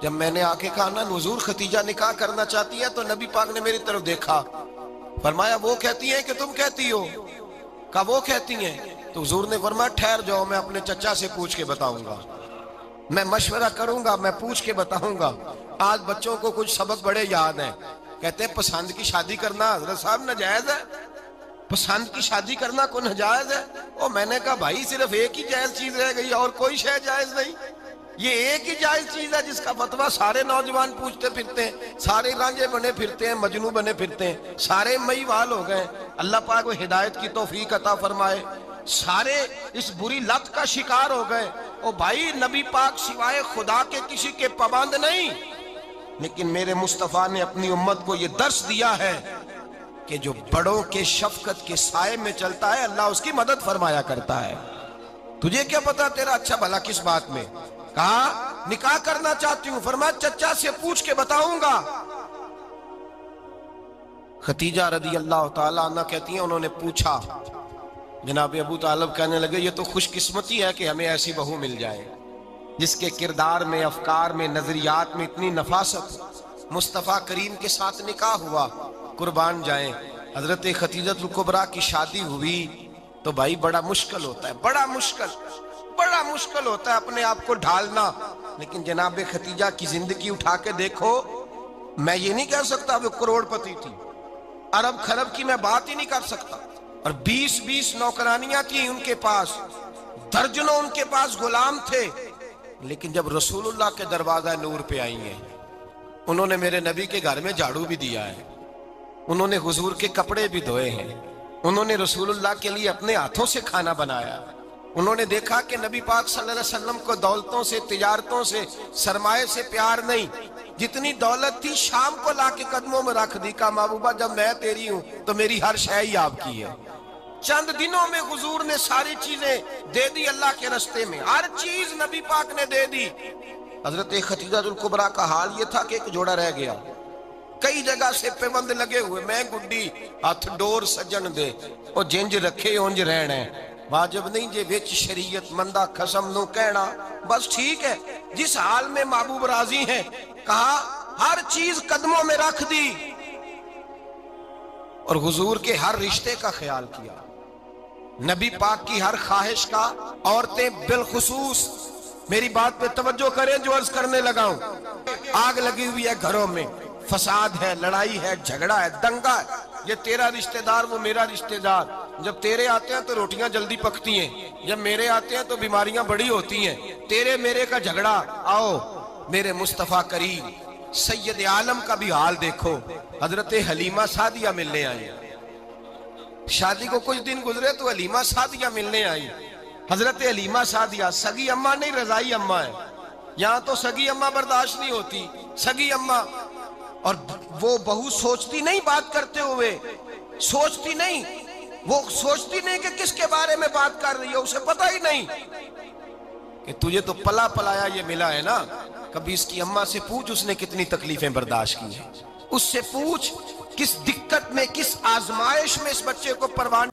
جب میں نے آ کے کہا نا حضور ختیجہ نکاح کرنا چاہتی ہے تو نبی پاک نے میری طرف دیکھا، فرمایا وہ کہتی ہیں کہ تم کہتی ہو؟ کہا وہ کہتی ہیں۔ تو حضور نے فرمایا ٹھہر جاؤ، میں اپنے چچا سے پوچھ کے بتاؤں گا، میں مشورہ کروں گا، میں پوچھ کے بتاؤں گا۔ آج بچوں کو کچھ سبق بڑے یاد ہیں، کہتے ہیں پسند کی شادی کرنا حضرت صاحب ناجائز ہے، پسند کی شادی کرنا کوئی ناجائز ہے؟ اور میں نے کہا بھائی صرف ایک ہی جائز چیز رہ گئی اور کوئی شے جائز نہیں، یہ ایک ہی جائز چیز ہے جس کا فتویٰ سارے نوجوان پوچھتے پھرتے ہیں، سارے رانجے بنے پھرتے ہیں، مجنوں بنے پھرتے ہیں، سارے مئی وال ہو گئے۔ اللہ پاک وہ ہدایت کی توفیق عطا فرمائے، سارے اس بری لت کا شکار ہو گئے۔ او بھائی نبی پاک سوائے خدا کے کسی کے پابند نہیں، لیکن میرے مصطفیٰ نے اپنی امت کو یہ درس دیا ہے کہ جو بڑوں کے شفقت کے سائے میں چلتا ہے اللہ اس کی مدد فرمایا کرتا ہے۔ تجھے کیا پتا تیرا اچھا بھلا کس بات میں؟ کہا نکاح کرنا چاہتی ہوں، فرمایا چچا سے پوچھ کے بتاؤں گا۔ ختیجہ رضی اللہ تعالیٰ عنہ کہتی ہیں انہوں نے پوچھا، جناب ابو طالب کہنے لگے یہ تو خوش قسمتی ہے کہ ہمیں ایسی بہو مل جائے جس کے کردار میں، افکار میں، نظریات میں اتنی نفاست۔ مصطفیٰ کریم کے ساتھ نکاح ہوا، قربان جائیں۔ حضرت ختیجہ الکبریٰ کی شادی ہوئی تو بھائی بڑا مشکل ہوتا ہے، بڑا مشکل ہوتا ہے اپنے آپ کو ڈھالنا، لیکن جناب ختیجہ کی زندگی اٹھا کے دیکھو، میں یہ نہیں کہہ سکتا وہ کروڑ پتی تھی، ارب خرب کی میں بات ہی نہیں کر سکتا، اور 20 نوکرانیاں تھیں ان کے پاس، درجنوں ان کے پاس غلام تھے، لیکن جب رسول اللہ کے دروازہ نور پہ آئی ہیں، انہوں نے میرے نبی کے گھر میں جھاڑو بھی دیا ہے، انہوں نے حضور کے کپڑے بھی دھوئے ہیں، انہوں نے رسول اللہ کے لیے اپنے ہاتھوں سے کھانا بنایا، انہوں نے دیکھا کہ نبی پاک صلی اللہ علیہ وسلم کو دولتوں سے، تجارتوں سے، سرمایہ سے پیار نہیں، جتنی دولت تھی شام کو لا کے قدموں میں رکھ دی، کہا محبوبہ جب میں تیری ہوں تو میری ہر شے ہی آپ کی ہے۔ چند دنوں میں حضور نے ساری چیزیں دے دی اللہ کے رستے میں، ہر چیز نبی پاک نے دے دی۔ حضرت ختیجہ الکبریٰ کا حال یہ تھا کہ ایک جوڑا رہ گیا، کئی جگہ سے پیوند لگے ہوئے، میں گڈی ہاتھ ڈور سجن دے او جنج رکھے اونج رہنا ہے، واجب نہیں جے وچ شریعت مندہ قسم نو کہنا، بس ٹھیک ہے جس حال میں محبوب راضی ہیں، کہا ہر چیز قدموں میں رکھ دی اور حضور کے ہر رشتے کا خیال کیا، نبی پاک کی ہر خواہش کا۔ عورتیں بالخصوص میری بات پہ توجہ کریں جو عرض کرنے لگا ہوں، آگ لگی ہوئی ہے گھروں میں، فساد ہے، لڑائی ہے، جھگڑا ہے، دنگا ہے، یہ تیرا رشتہ دار وہ میرا رشتہ دار، جب تیرے آتے ہیں تو روٹیاں جلدی پکتی ہیں، جب میرے آتے ہیں تو بیماریاں بڑی ہوتی ہیں، تیرے میرے کا جھگڑا۔ آؤ میرے مصطفیٰ کریم سید عالم کا بھی حال دیکھو، حضرت حلیمہ سعدیہ ملنے آئی، شادی کو کچھ دن گزرے تو حلیمہ سعدیہ ملنے آئی۔ حضرت حلیمہ سعدیہ سگی اماں نہیں رضائی اماں ہے، یہاں تو سگی اماں برداشت نہیں ہوتی، سگی اماں، اور وہ بہو سوچتی نہیں بات کرتے ہوئے، سوچتی نہیں، وہ سوچتی نہیں کہ کس کے بارے میں بات کر رہی ہے، اسے پتہ ہی نہیں کہ تجھے تو پلا پلایا یہ ملا ہے نا، کبھی اس کی اماں سے پوچھ اس نے کتنی تکلیفیں برداشت کی ہیں، اس سے پوچھ کس دقت میں، کس آزمائش میں اس بچے کو پروان